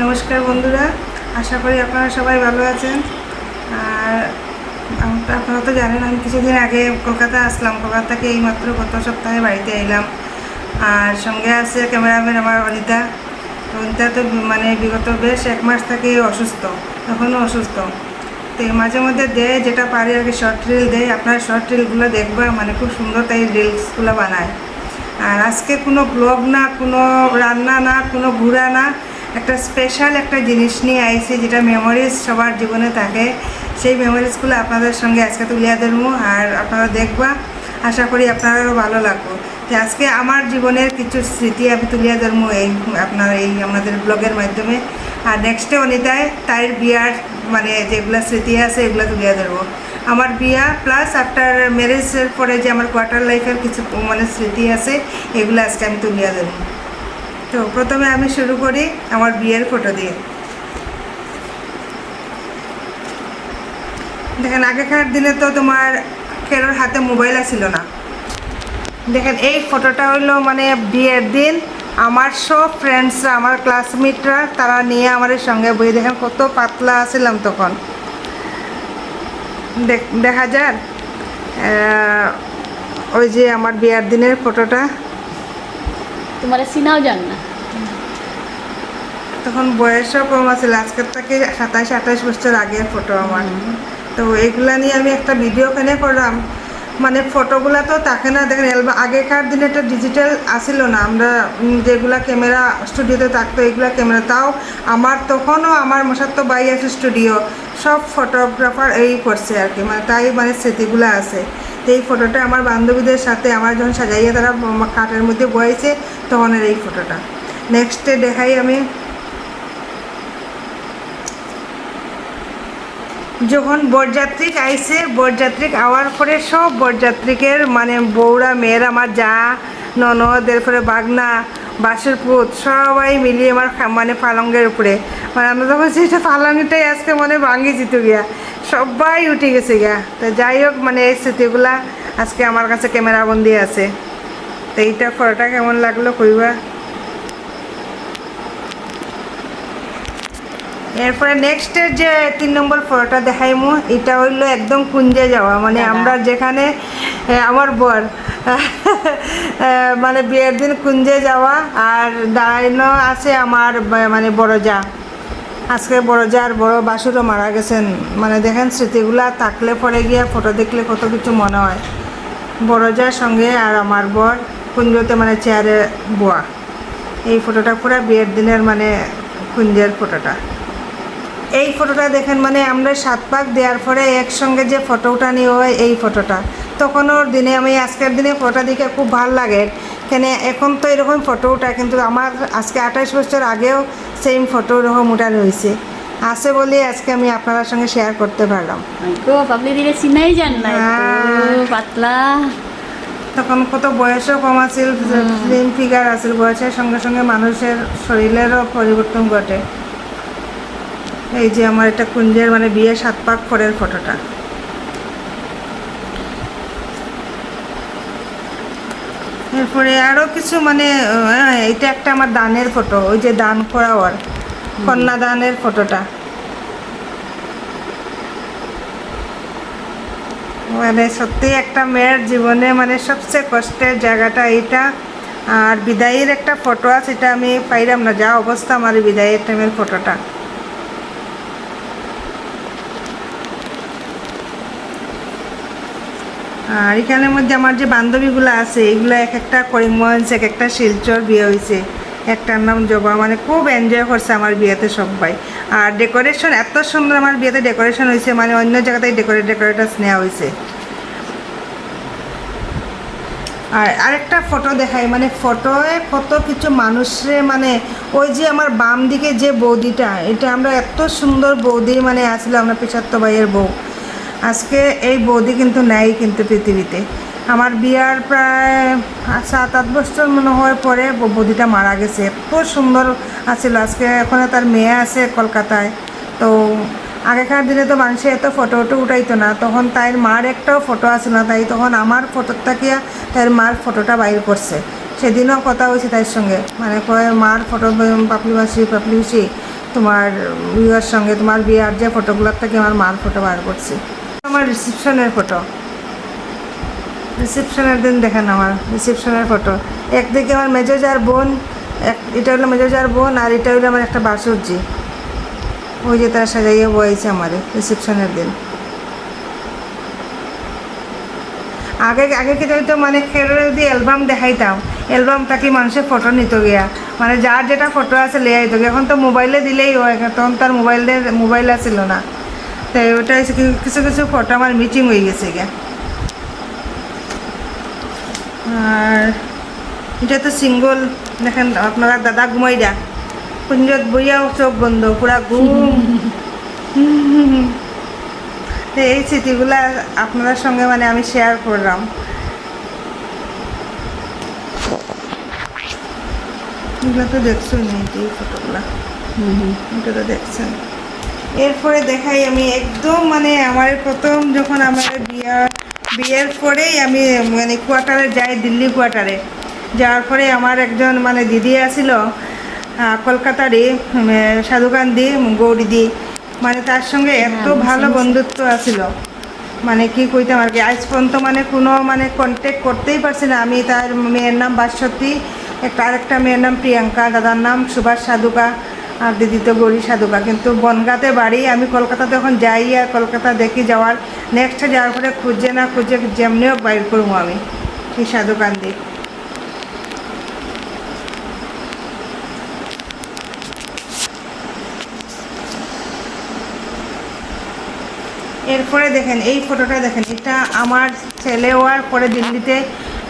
নমস্কার বন্ধুরা, আশা করি আপনারা সবাই ভালো আছেন। আর আপনারা তো জানেন আমি কিছুদিন আগে কলকাতা আসলাম। কলকাতা থেকে এইমাত্র গত সপ্তাহে বাড়িতে এলাম। আর সঙ্গে আছে ক্যামেরাম্যান আমার অনিতা। অনিতা তো বিগত বেশ 1 মাস থেকে অসুস্থ, এখনও অসুস্থ। তো মাঝে মধ্যে দেয় যেটা পারি আর কি, শর্ট রিল দেয়। আপনারা শর্ট রিলগুলো দেখবা, খুব সুন্দর তাই রিলসগুলো বানায়। আর আজকে কোনো ব্লগ না, কোনো রান্না না, কোনো ঘোরা না, একটা স্পেশাল একটা জিনিস নিয়ে আইছি যেটা মেমোরিজ সবার জীবনে থাকে। সেই মেমোরিজগুলো আপনাদের সঙ্গে আজকে তুলিয়া ধরবো আর আপনারা দেখবা। আশা করি আপনারাও ভালো লাগবে। যে আজকে আমার জীবনের কিছু স্মৃতি আমি তুলিয়া ধরবো এই আমাদের ব্লগের মাধ্যমে। আর নেক্সটে অনিতায় তার বিয়ার যেগুলো স্মৃতি আছে এগুলো তুলিয়া ধরবো। আমার বিয়া প্লাস আফটার ম্যারেজের পরে যে আমার কোয়ার্টার লাইফের কিছু স্মৃতি আছে, এগুলো আজকে আমি তুলিয়া ধরবো। তো প্রথমে আমি শুরু করি আমার বিয়ের ফটো দিয়ে। দেখেন, আগেকার দিনে তো তোমার কারোর হাতে মোবাইল ছিল না। দেখেন, এই ফটোটা হলো বিয়ের দিন আমার সব ফ্রেন্ডসরা, আমার ক্লাসমেটরা, তারা নিয়ে আমাদের সঙ্গে বই। দেখেন কত পাতলা ছিলাম তখন, দেখা যায়। ওই যে আমার বিয়ের দিনের ফটোটা, তোমার চিনাও যান না। তখন বয়সও কম আছে, আজকের থেকে 27-28 বছর আগের ফটো আমার। তো এইগুলা নিয়ে আমি একটা ভিডিও কেনে করলাম। ফটোগুলা তো থাকে না। দেখেন, আগেকার দিনে একটা ডিজিটাল আসিল না। আমরা যেগুলা ক্যামেরা স্টুডিওতে থাকতো, এইগুলা ক্যামেরা, তাও আমার তখনও আমার মশাত্ত বাই আছে স্টুডিও, সব ফটোগ্রাফার এই করছে আর কি। তাই স্মৃতিগুলো আছে। তো এই ফটোটা আমার বান্ধবীদের সাথে আমার যখন সাজাইয়া তারা কাঠের মধ্যে বয়েছে, তখনের এই ফটোটা। নেক্সটে দেখাই আমি যখন বরযাত্রীক আইসে, বরযাত্রীক আওয়ার পরে সব বরযাত্রীকের বউরা, মেয়েরা, আমার যা, ননদ, এরপরে বাগনা, বাসুর পুত, সবাই মিলিয়ে আমার পালঙ্গের উপরে আমরা যখন সেটা পালঙ্গটাই আজকে ভাঙি জিতে গিয়া, সবাই উঠে গেছে গিয়া। তো যাই হোক, এই স্মৃতিগুলা আজকে আমার কাছে ক্যামেরাবন্দি আছে। তো এইটা ফটোটা কেমন লাগলো কইবা। এরপরে নেক্সটের যে 3 নম্বর ফটোটা দেখাইমু, এটা হইলো একদম কুঞ্জে যাওয়া। আমরা যেখানে আমার বর বিয়ের দিন কুঞ্জে যাওয়া। আর দাঁড়ানো আছে আমার বড় যা। আজকে বড় যা আর বড় বাসুরও মারা গেছেন। দেখেন, স্মৃতিগুলা থাকলে পরে গিয়া ফটো দেখলে কত কিছু মনে হয়। বড় যার সঙ্গে আর আমার বর কুঞ্জতে চেয়ারে বোয়া। এই ফটোটা পুরো বিয়ের দিনের কুঞ্জের ফটোটা। এই ফটোটা দেখেন, আমরা 7 পাক দেওয়ার পরে একসঙ্গে যে ফটোটা নিয়ে হয়, এই ফটোটা তখনও দিনে আমি আজকের দিনে ফটোটা দেখে খুব ভালো লাগে। কেন এখন তো এরকম ফটো উঠা, কিন্তু আমার আজকে 28 বছর আগেও সেম ফটো এরকম উঠানো হয়েছে আছে বলে আজকে আমি আপনার সঙ্গে শেয়ার করতে পারলাম। আপনি দিলে চিনাই যান না, পাতলা। তখন কত বয়সও কম আছিল, স্লিম ফিগার আছিল। বয়সের সঙ্গে সঙ্গে মানুষের শরীরেরও পরিবর্তন ঘটে। এই যে আমার এটা কুঞ্জের বিয়ে 7 পাক পরের ফটোটা। এরপরে আরও কিছু এটা একটা আমার দানের ফটো, ওই যে দান করা ওর কন্যাদানের ফটোটা। সত্যি একটা মেয়ের জীবনে সবচেয়ে কষ্টের জায়গাটা এইটা। আর বিদায়ের একটা ফটো আছে, এটা আমি পাইলাম না, যা অবস্থা আমার বিদায়ের টাইমের ফটোটা। আর এখানের মধ্যে আমার যে বান্ধবীগুলো আছে, এগুলো এক একটা করিমগঞ্জ, এক একটা শিলচর বিয়ে হয়েছে। একটার নাম জবা। খুব এনজয় করছে আমার বিয়েতে সবাই। আর ডেকোরেশন এত সুন্দর আমার বিয়েতে ডেকোরেশন হয়েছে, অন্য জায়গাতেই ডেকোরেটার্স নেওয়া হয়েছে। আর আরেকটা ফটো দেখাই, ফটোয় কত কিছু মানুষরে ওই যে আমার বাম দিকে যে বৌদিটা, এটা আমরা এত সুন্দর বৌদি আসলে আমরা পিছাত্ত ভাইয়ের বউ। আজকে এই বৌদি কিন্তু নেই কিন্তু পৃথিবীতে। আমার বিয়ার প্রায় 7-8 বছর মনে হয় পরে বৌদিটা মারা গেছে। এত সুন্দর আছিল। আজকে ওখানে তার মেয়ে আছে কলকাতায়। তো আগেকার দিনে তো মানুষে এত ফটো উঠাইতো না, তখন তাইর মার একটাও ফটো আছে না। তাই তখন আমার ফটোর থাকিয়া তার মার ফটোটা বাইর করছে। সেদিনও কথা হয়েছে তার সঙ্গে, কয় মার ফটো পাপলি মাসি তোমার বিয়ের সঙ্গে তোমার বিয়ার যে ফটোগুলোর থেকে আমার মার ফটো বার করছি। আমার রিসেপশনের ফটো, রিসেপশনের দিন দেখেন আমার রিসেপশনের ফটো। একদিকে আমার মেজোজার বোন, এটা হলো মেজোজার বোন, আর এটা হলো আমার একটা বাসুর্জি। ওই যে তারা সাজাইয়ে বয়েছে আমার রিসেপশনের দিন। আগে আগে কি তো মানে খেলে যদি অ্যালবাম দেখাইতাম, অ্যালবামটা কি মানুষের ফটো নিত গিয়া, মানে যার যেটা ফটো আছে লেয়ে আইতো। এখন তো মোবাইলে দিলেই হয়, তখন তার মোবাইল ছিল না। তো ওটা কিছু কিছু ফটো আমার মিটিং হয়ে গেছে গিয়া। আর এটা তো সিঙ্গল, দেখেন আপনারা দাদা ঘুমাইরা কুঞ্জত বইয়াও চোখ বন্ধ, পুরা ঘুম। তো এই স্মৃতিগুলা আপনাদের সঙ্গে মানে আমি শেয়ার করলাম। এগুলো তো দেখছো নি এই ফটোগুলা, এটা তো দেখছেন। এরপরে দেখাই আমি একদম মানে আমার প্রথম যখন আমার বিয়ের পরেই আমি মানে কোয়ার্টারে যাই, দিল্লি কোয়ার্টারে যাওয়ার পরে আমার একজন মানে দিদি আসিল কলকাতারই, সাধুকান্দি গৌরীদি, মানে তার সঙ্গে এত ভালো বন্ধুত্ব আছিল, মানে কি কইতাম আর কি। আজ পর্যন্ত মানে কোনো মানে কন্ট্যাক্ট করতেই পারছি না। আমি তার মেয়ের নাম বাসতী, আরেকটা মেয়ের নাম প্রিয়াঙ্কা, দাদার নাম সুভাষ সাধুকা, আর দিদি তো গৌরী সাধুকা। কিন্তু বনগাঁতে বাড়ি, আমি কলকাতাতে যখন যাই আর কলকাতা দেখি যাওয়ার নেক্সটে যাওয়ার পরে খুঁজে না খুঁজে যেমনিও বাইর করবো আমি এই সাধুকান্দি। এরপরে দেখেন এই ফটোটা দেখেন, এটা আমার ছেলে হওয়ার পরে দিল্লিতে,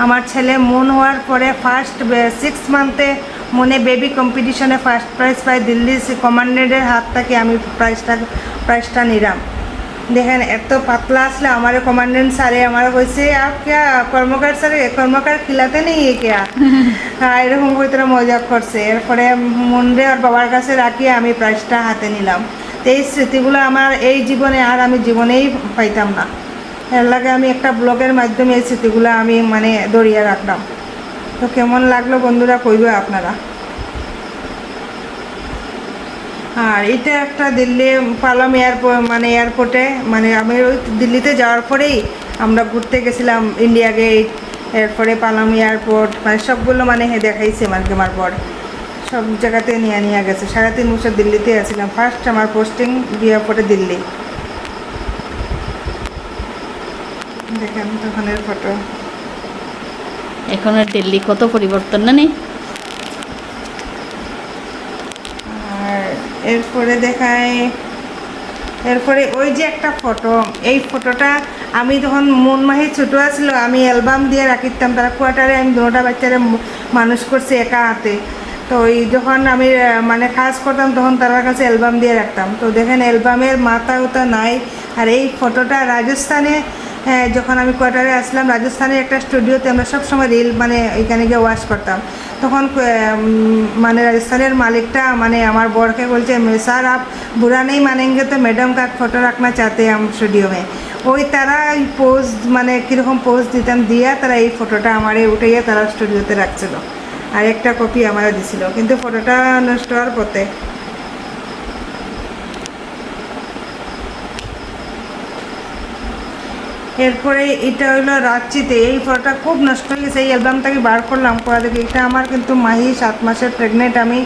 আমার ছেলে মন হওয়ার পরে ফার্স্ট 6 মান্থে মনে বেবি কম্পিটিশনে ফার্স্ট প্রাইজ পাই দিল্লি কমান্ডেন্টের হাত থেকে আমি প্রাইজটা নিলাম। দেখেন এত পাতলা আসলে আমার কমান্ডেন্ট স্যারে আমার কইছে আপ ক্যা কর্মকার স্যারে কর্মকার খিলাতে নেই ক্যা, এরকম করে তারা মজা করছে। এরপরে মন্ডে আর বাবার কাছে রাখিয়ে আমি প্রাইজটা হাতে নিলাম। এই স্মৃতিগুলো আমার এই জীবনে আর আমি জীবনেই পাইতাম না। এর লাগে আমি একটা ব্লগের মাধ্যমে এই স্মৃতিগুলো আমি মানে দড়িয়ে রাখলাম। তো কেমন লাগলো বন্ধুরা কইবে আপনারা। আর এটা একটা দিল্লি পালাম এয়ারপোর্টে, মানে আমি ওই দিল্লিতে যাওয়ার পরেই আমরা ঘুরতে গেছিলাম ইন্ডিয়া গেট, এরপরে পালাম এয়ারপোর্ট, মানে সবগুলো মানে দেখাইছে মানে আমার পর সব জায়গাতে নিয়ে গেছে। 3.5 বছর দিল্লিতে আছিলাম। ফার্স্ট আমার পোস্টিং এয়ারপোর্টে দিল্লি। দেখেন তখনের ফটো। এখন আর দিল্লি কত পরিবর্তন না নেই। আর এরপরে দেখায়, এরপরে ওই যে একটা ফটো, এই ফটোটা আমি তখন মন মাহি ছোটো আসছিল, আমি অ্যালবাম দিয়ে রাখিতাম। তারা কোয়ার্টারে আমি দুটা বাচ্চারা মানুষ করছি একা হাতে। তো ওই যখন আমি মানে কাজ করতাম তখন তার কাছে অ্যালবাম দিয়ে রাখতাম। তো দেখেন অ্যালবামের মাথা ওটা নাই। আর এই ফটোটা রাজস্থানে যখন আমি কোয়ার্টারে আসলাম, রাজস্থানের একটা স্টুডিওতে আমরা সবসময় রিল মানে এখানে গিয়ে ওয়াশ করতাম। তখন মানে রাজস্থানের মালিকটা মানে আমার বরকে বলছে স্যার আপ বুরা নেই মানেঙ্গে তো ম্যাডাম का फोटो रखना चाहते हैं हम स्टूडियो में। ওই তারা এই পোজ মানে কীরকম পোজ দিতাম দিয়া তারা এই ফটোটা আমারে উঠাইয়া তারা স্টুডিওতে রাখছিল। আর একটা কপি আমারও দিছিল, কিন্তু ফটোটা নষ্ট হওয়ার পথে। এরপরে এটা হইলো রাঁচিতে, এই ফটোটা খুব নষ্ট হয়ে গেছে। এই অ্যালবামটাকে বার করলাম কোয়া দেখি। এটা আমার কিন্তু মাহি 7 মাসের প্রেগনেন্ট। আমি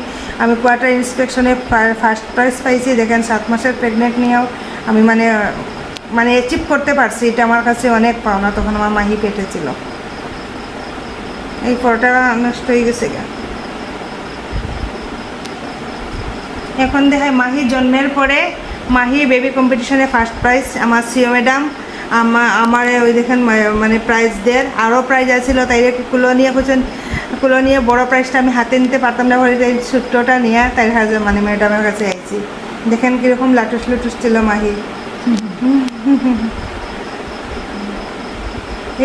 কোয়ার্টার ইন্সপেকশনে ফার্স্ট প্রাইজ পাইছি। দেখেন 7 মাসের প্রেগনেন্ট নিয়েও আমি মানে অ্যাচিভ করতে পারছি। এটা আমার কাছে অনেক পাওনা। তখন আমার মাহি পেটে ছিল। এই ফটোটা নষ্ট হয়ে গেছে গা। এখন দেখায় মাহি জন্মের পরে মাহি বেবি কম্পিটিশনে ফার্স্ট প্রাইজ আমার সিও ম্যাডাম আমার ওই দেখেন মানে প্রাইজ দেয়। আরও প্রাইজ আছিল, তাই কুলো নিয়ে বড়ো প্রাইজটা আমি হাতে নিতে পারতাম না, বলে এই ছোট্টটা নিয়ে তাই মানে ম্যাডামের কাছে আইছি। দেখেন কীরকম লাটুস ছিল মাহি।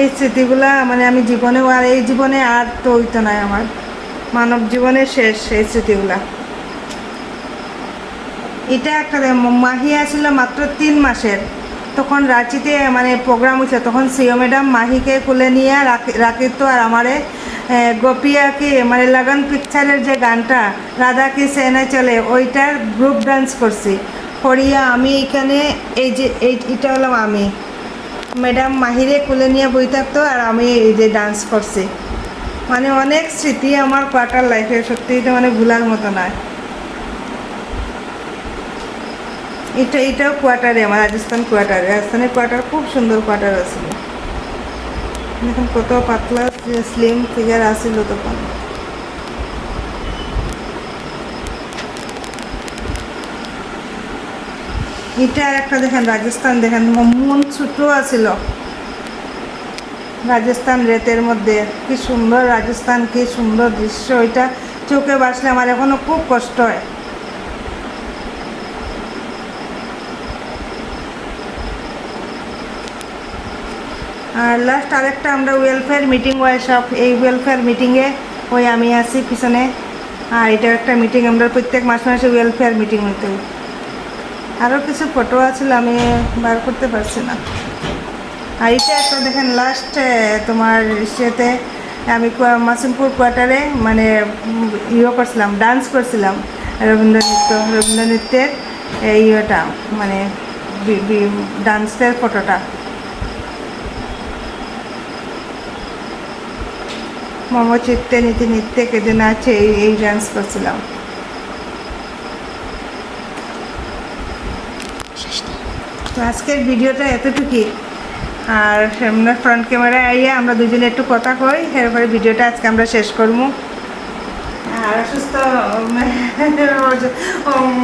এই স্মৃতিগুলা মানে আমি জীবনেও আর এই জীবনে আর তো হইতো নাই, আমার মানব জীবনের শেষ এই স্মৃতিগুলা। এটা একটা মাহি আসছিল মাত্র 3 মাসের। তখন রাঁচিতে মানে প্রোগ্রাম হয়েছে, তখন সিও ম্যাডাম মাহিকে কোলে নিয়ে রাখিত আর আমারে গোপিয়া কি মানে লগন পিকচারের যে গানটা রাধা কি সেনা চলে ওইটার গ্রুপ ডান্স করছি করিয়া আমি এখানে এটা হলাম আমি ম্যাডাম মাহিরে কুলে নিয়ে বই থাকতো আর আমি এই যে ডান্স করছি মানে অনেক স্মৃতি আমার কোয়ার্টার লাইফে সত্যি এটা মানে ভুলার মতো নয় এটাও কোয়ার্টারে আমার রাজস্থানের কোয়ার্টার খুব সুন্দর কোয়ার্টার আছে দেখুন কত পাতলা স্লিম ফিগার আসছিল তখন এটা আর একটা দেখেন রাজস্থান দেখেন মন ছোট আছিল রাজস্থান রেতের মধ্যে কি সুন্দর রাজস্থান কি সুন্দর দৃশ্য এটা চোখে বাসলে আমার এখনো খুব কষ্ট হয় আর লাস্ট আরেকটা আমরা ওয়েলফেয়ার মিটিং হয় সব এই ওয়েলফেয়ার মিটিংয়ে ওই আমি আছি পিছনে আর এটা একটা মিটিং আমরা প্রত্যেক মাসে ওয়েলফেয়ার মিটিং হইতে আরও কিছু ফটো আছিল আমি বার করতে পারছি না আর এটা একটা দেখেন লাস্ট তোমার ইসেতে আমি মাসিমপুর কোয়ার্টারে মানে করছিলাম ডান্স করছিলাম রবীন্দ্র নৃত্যের ইয়েটা মানে ডান্সের ফটোটা মম চিত্তে নীতি নৃত্যে কেদিন আছে এই ডান্স করছিলাম তো আজকের ভিডিওটা এতটুকুই আর সামনে ফ্রন্ট ক্যামেরায় আইয়া আমরা দুজনে একটু কথা কই এরপরে ভিডিওটা আজকে আমরা শেষ করবো আর অসুস্থ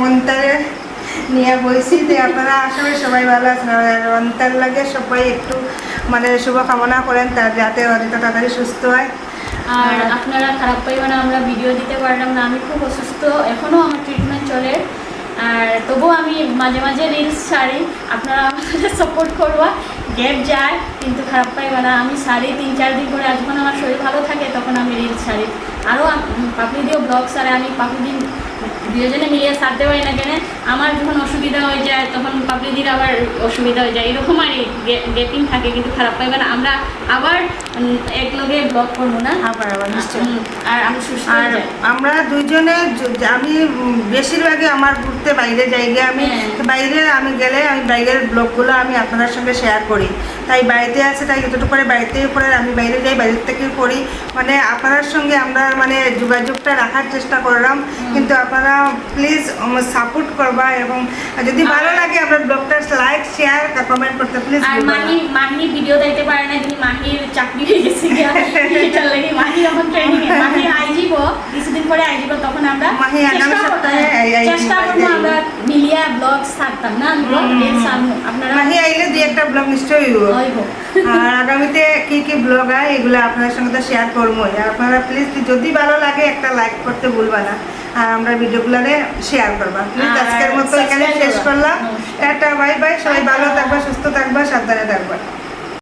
মন্তারে নিয়ে বইছি যে আপনারা আসলে সবাই ভালো আছেন আর অন্তার লাগে সবাই একটু মানে শুভকামনা করেন তার যাতে অনেক তাড়াতাড়ি সুস্থ হয় আর আপনারা খারাপ পাইবেন আমরা ভিডিও দিতে পারলাম না আমি খুব অসুস্থ এখনও আমার ট্রিটমেন্ট চলে আর তবুও আমি মাঝে মাঝে রিলস ছাড়ি আপনারা আমাদের সাপোর্ট করবা গ্যাপ যায় কিন্তু খারাপ পাইবে না আমি ছাড়ি 3-4 দিন করে যখন আমার শরীর ভালো থাকে তখন আমি রিলস ছাড়ি আরও পাপড়ি দিয়েও ব্লগ ছাড়ে আমি পাপড়ি দিন দুজনে মিলিয়ে ছাড়তে পারি না কেন আমার যখন অসুবিধা হয়ে যায় তখন পাপড়ি দিন আবার অসুবিধা হয়ে যায় এরকম আর গ্যাপিং থাকে কিন্তু খারাপ পাইবে না আমরা আবার একলগে ব্লগ করবো না আবার নিশ্চয়ই আর আমি সুস্থ আর আমরা দুইজনে আমি বেশিরভাগই আমার ঘুরতে বাইরে জায়গায় আমি বাইরে আমি গেলে আমি বাইরের ব্লগগুলো আমি আপনাদের সঙ্গে শেয়ার করি তাই বাড়িতে আছে তাই যতটুকু করে বাড়িতেই করে আমি বাইরে যাই বাইরের থেকে করি মানে আপনাদের সঙ্গে আমরা মানে যোগাযোগটা রাখার চেষ্টা করলাম কিন্তু আপনারা প্লিজ সাপোর্ট করবা এবং যদি ভালো লাগে আপনার ব্লগটা লাইক শেয়ার কমেন্ট করতে প্লিজ আর মাহি ভিডিও দিতে পারে না কিন্তু মাহির চাকরি হয়ে গেছে এটা লাগি মাহি আমার ট্রেনিং মাহি আইজিব কিছুদিন পরে আইজিব তখন আমরা মাহি আগামী সপ্তাহে চেষ্টা করব আমরা মিলিয়া ব্লগ ছাড়তাম না ব্লগ এর সামনে আপনারা মাহি আইলে দুই একটা ব্লগ নিশ্চয়ই হইব আর আগামীতে কি ব্লগ হয় এগুলো আপনাদের সঙ্গে তো শেয়ার করবো আপনারা প্লিজ যদি ভালো লাগে একটা লাইক করতে ভুলবা না আর আমরা ভিডিওগুলো শেয়ার করবা প্লিজ আজকের মতো এখানে শেষ করলাম টাটা বাই বাই সবাই ভালো থাকবা সুস্থ থাকবা সাবধানে থাকবা